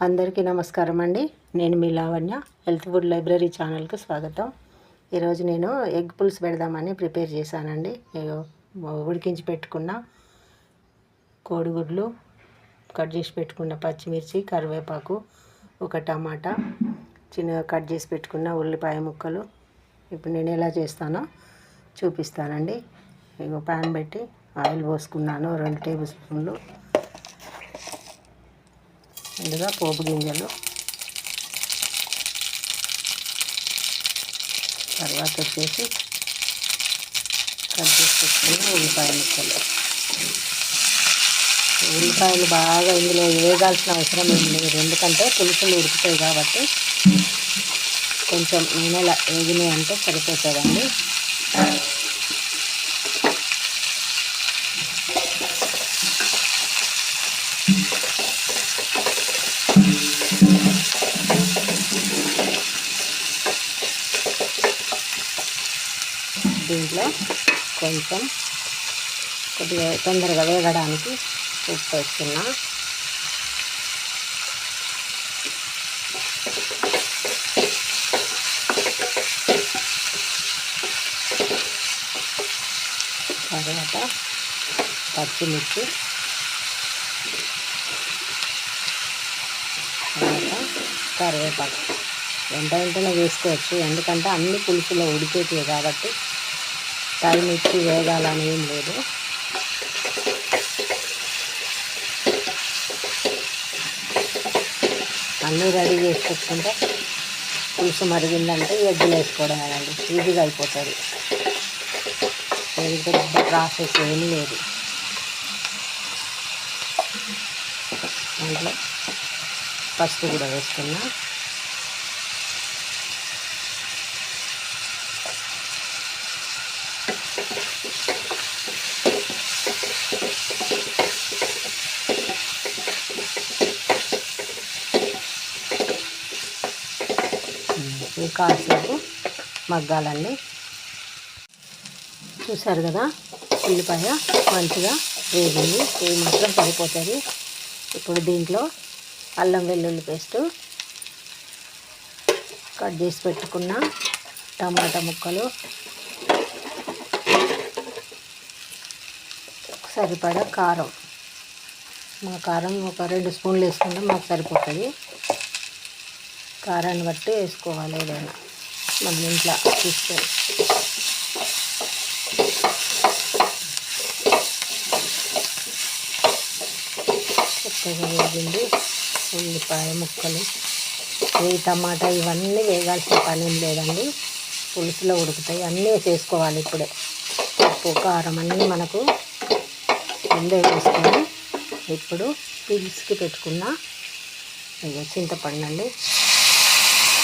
అందరికీ నమస్కారం అండి. నేను మీ లావణ్య. హెల్త్ ఫుడ్ లైబ్రరీ ఛానల్కి స్వాగతం. ఈరోజు నేను ఎగ్ పులుసు పెడదామని ప్రిపేర్ చేశానండి. ఉడికించి పెట్టుకున్న కోడిగుడ్లు, కట్ చేసి పెట్టుకున్న పచ్చిమిర్చి, కరివేపాకు, ఒక టమాటా, చిన్నగా కట్ చేసి పెట్టుకున్న ఉల్లిపాయ ముక్కలు. ఇప్పుడు నేను ఎలా చేస్తానో చూపిస్తానండి. ప్యాన్ పెట్టి ఆయిల్ పోసుకున్నాను 2 టేబుల్ స్పూన్లు. ముందుగా పోపు గింజలు, తర్వాత వచ్చేసి కట్ చేసి పెట్టుకున్న ఉల్లిపాయ ముక్కలు. ఉల్లిపాయలు బాగా ఇందులో వేగాల్సిన అవసరం ఏం లేదు, ఎందుకంటే పులుసులు ఉడుకుతాయి కాబట్టి కొంచెం నూనెలా వేగినాయి అంటే సరిపోతుందండి. దీంట్లో కొద్దిగా తొందరగా వేగడానికి ఉప్పు వేస్తున్నా. తర్వాత పచ్చిమిర్చి, తర్వాత కరివేపాకు వెంటనే వేసుకోవచ్చు, ఎందుకంటే అన్ని పులుసులో ఉడికేటివి కాబట్టి టైం ఇచ్చి వేగాలని ఏం లేదు. అన్నీ రెడీ చేసి పెట్టుకుంటే పులుసు మరిగిందంటే ఎగ్గులు వేసుకోవడం కదండి, ఈజీగా అయిపోతుంది. పెద్ద ప్రాసెస్ ఏమీ లేదు. దాంట్లో పసుపు కూడా వేస్తున్నా. కాసేపు మగ్గాలండి. చూసారు కదా, ఉల్లిపాయ మంచిగా వేగింది, ఇది మాత్రం సరిపోతుంది. ఇప్పుడు దీంట్లో అల్లం వెల్లుల్లి పేస్టు, కట్ చేసి పెట్టుకున్న టమాటా ముక్కలు, సరిపడా కారం. మా కారం ఒక 2 స్పూన్లు వేసుకుంటే మాకు సరిపోతుంది. కారాన్ని బట్టి వేసుకోవాలి ఏదైనా మనం ఇంట్లో చూస్తే. చక్కగా వేగింది ఉల్లిపాయ ముక్కలు. ఈ టమాటా ఇవన్నీ వేగాల్సిన పని ఏం లేదండి, పులుసులో ఉడుకుతాయి. అన్నీ వేసేసుకోవాలి ఇప్పుడే. ఉప్పు కారం అన్నీ మనకు ముందే వేసుకొని ఇప్పుడు పిల్స్కి పెట్టుకున్న చింతపండు అండి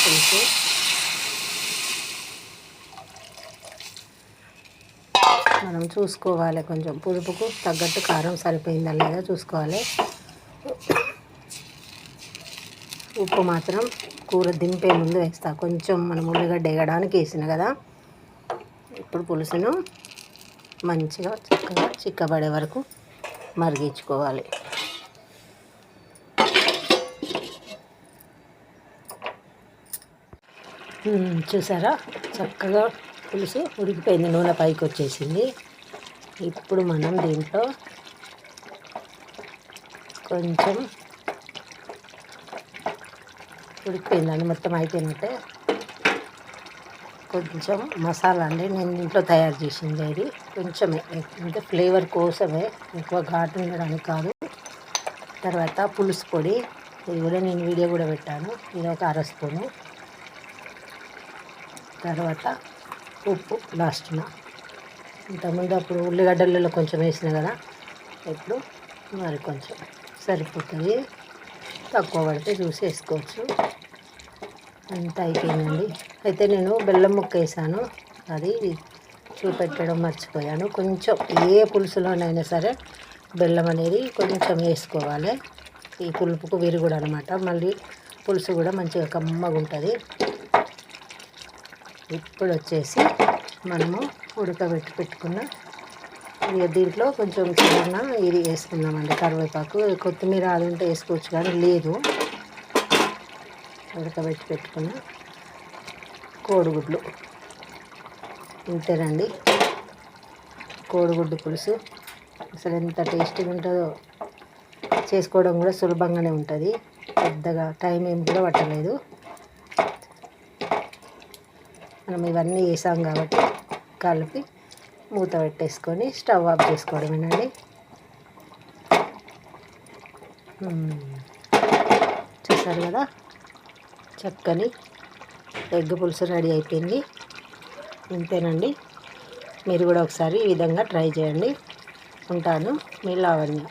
పులుసు. మనం చూసుకోవాలి, కొంచెం పులుపుకు తగ్గట్టు కారం సరిపోయిందా లేదా చూసుకోవాలి. ఉప్పు మాత్రం కూర దింపే ముందు వేస్తా, కొంచెం మనం ఉల్లిగడ్డ వేయడానికి వేసిన కదా. ఇప్పుడు పులుసును మంచిగా చక్కగా చిక్కబడే వరకు మరిగించుకోవాలి. చూసారా, చక్కగా పులుసు ఉడికిపోయింది, నూనె పైకి వచ్చేసింది. ఇప్పుడు మనం దీంట్లో కొంచెం ఉడికిపోయిందండి, మొత్తం అయిపోయినట్టే. కొంచెం మసాలా అండి, నేను ఇంట్లో తయారు చేసింది ఇది, కొంచెమే, అంటే ఫ్లేవర్ కోసమే, ఎక్కువ ఘాటు ఉండడానికి కాదు. తర్వాత పులుసు పొడి, ఇది కూడా నేను వీడియో కూడా పెట్టాను, ఇది ఒక 1/2 స్పూను. తర్వాత ఉప్పు లాస్ట్న, ఇంతకుముందు అప్పుడు ఉల్లిగడ్డలలో కొంచెం వేసిన కదా, ఇప్పుడు మరి కొంచెం సరిపోతుంది, తక్కువ పడితే చూసి వేసుకోవచ్చు. అంత అయిపోయిందండి. అయితే నేను బెల్లం ముక్క వేసాను, అది చూపెట్టడం మర్చిపోయాను. కొంచెం ఏ పులుసులోనైనా సరే బెల్లం అనేది కొంచెం వేసుకోవాలి, ఈ పులుపుకు విరుగుడు అనమాట. మళ్ళీ పులుసు కూడా మంచిగా కమ్మగా ఉంటుంది. ఇప్పుడు వచ్చేసి మనము ఉడకబెట్టి పెట్టుకున్న దీంట్లో కొంచెం చిన్న ఇది వేసుకుందామండి, కరివేపాకు, కొత్తిమీర అది ఉంటే వేసుకోవచ్చు, కానీ లేదు. ఉడకబెట్టి పెట్టుకున్న కోడిగుడ్లు. ఇంతేనండి, కోడిగుడ్డు పులుసు అసలు ఎంత టేస్టీగా ఉంటుందో. చేసుకోవడం కూడా సులభంగానే ఉంటుంది, పెద్దగా టైం ఏం కూడా పట్టలేదు. మనం ఇవన్నీ వేసాం కాబట్టి కలిపి మూత పెట్టేసుకొని స్టవ్ ఆఫ్ చేసుకోవడమేనండి. చూసారు కదా, చక్కని ఎగ్ పులుసు రెడీ అయిపోయింది. ఇంతేనండి, మీరు కూడా ఒకసారి ఈ విధంగా ట్రై చేయండి. ఉంటాను, మీ లావణ్య.